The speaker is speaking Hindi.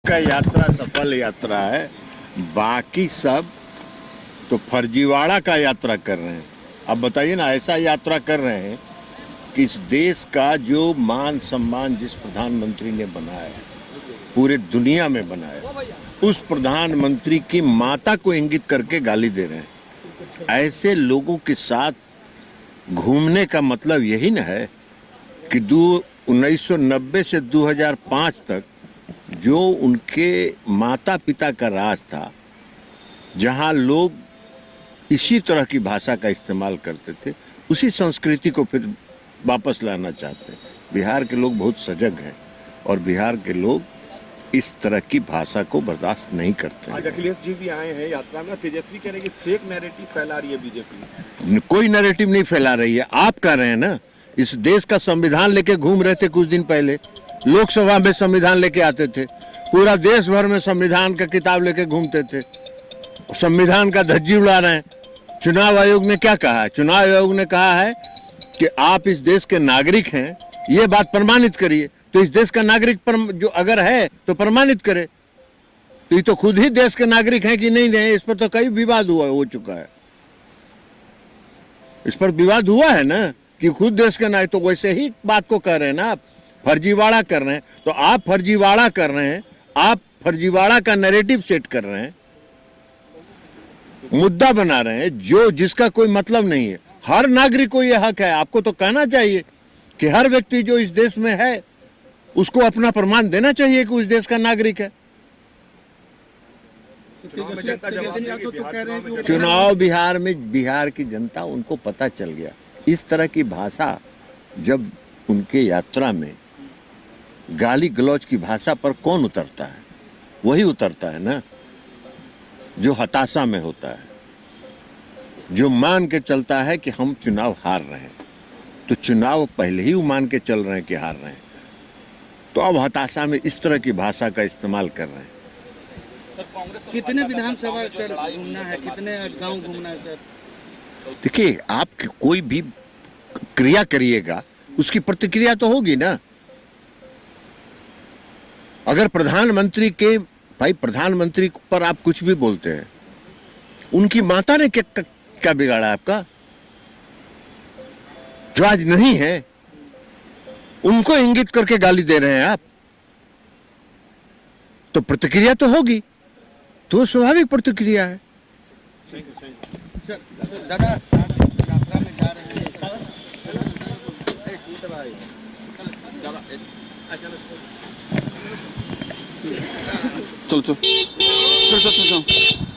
का यात्रा सफल यात्रा है, बाकी सब तो फर्जीवाड़ा का यात्रा कर रहे हैं। अब बताइए ना, ऐसा यात्रा कर रहे हैं कि इस देश का जो मान सम्मान जिस प्रधानमंत्री ने बनाया है, पूरे दुनिया में बनाया, उस प्रधानमंत्री की माता को इंगित करके गाली दे रहे हैं। ऐसे लोगों के साथ घूमने का मतलब यही न है कि 1990 से 2005 तक जो उनके माता पिता का राज था, जहां लोग इसी तरह की भाषा का इस्तेमाल करते थे, उसी संस्कृति को फिर वापस लाना चाहते हैं। बिहार के लोग बहुत सजग हैं और बिहार के लोग इस तरह की भाषा को बर्दाश्त नहीं करते। आज अखिलेश जी भी आए हैं यात्रा में। तेजस्वी कह रहे हैं कि फेक नैरेटिव फैला रही है बीजेपी। कोई नैरेटिव नहीं फैला रही है, आप कह रहे हैं ना। इस देश का संविधान लेके घूम रहे थे कुछ दिन पहले, लोकसभा में संविधान लेके आते थे, पूरा देश भर में संविधान का किताब लेके घूमते थे, संविधान का धज्जी उड़ा रहे हैं। चुनाव आयोग ने क्या कहा है? चुनाव आयोग ने कहा है कि आप इस देश के नागरिक हैं, ये बात प्रमाणित करिए। तो इस देश का नागरिक जो अगर है तो प्रमाणित करे। तो ये तो खुद ही देश के नागरिक हैं कि नहीं है, इस पर तो कई विवाद हो चुका है। इस पर विवाद हुआ है ना कि खुद देश के नागरिक। तो वैसे ही बात को कह रहे हैं ना, आप फर्जीवाड़ा कर रहे हैं। तो आप फर्जीवाड़ा कर रहे हैं, आप फर्जीवाड़ा का नैरेटिव सेट कर रहे हैं, मुद्दा बना रहे हैं जो जिसका कोई मतलब नहीं है। हर नागरिक को यह हक है। आपको तो कहना चाहिए कि हर व्यक्ति जो इस देश में है उसको अपना प्रमाण देना चाहिए कि उस देश का नागरिक है। चुनाव बिहार की जनता, उनको पता चल गया। इस तरह की भाषा जब उनके यात्रा में गाली गलौज की भाषा पर कौन उतरता है? वही उतरता है ना जो हताशा में होता है, जो मान के चलता है कि हम चुनाव हार रहे हैं। तो चुनाव पहले ही वो मान के चल रहे हैं कि हार रहे हैं, तो अब हताशा में इस तरह की भाषा का इस्तेमाल कर रहे हैं। कितने विधानसभा सर घूमना है, कितने गांव घूमना है सर? देखिए, आप कोई भी क्रिया करिएगा उसकी प्रतिक्रिया तो होगी ना। अगर प्रधानमंत्री पर आप कुछ भी बोलते हैं, उनकी माता ने क्या बिगाड़ा आपका? जो आज नहीं है उनको इंगित करके गाली दे रहे हैं आप, तो प्रतिक्रिया तो होगी। तो स्वाभाविक प्रतिक्रिया है। दादा यात्रा में जा रहे हैं। चलो चलो चलो चलो चलो।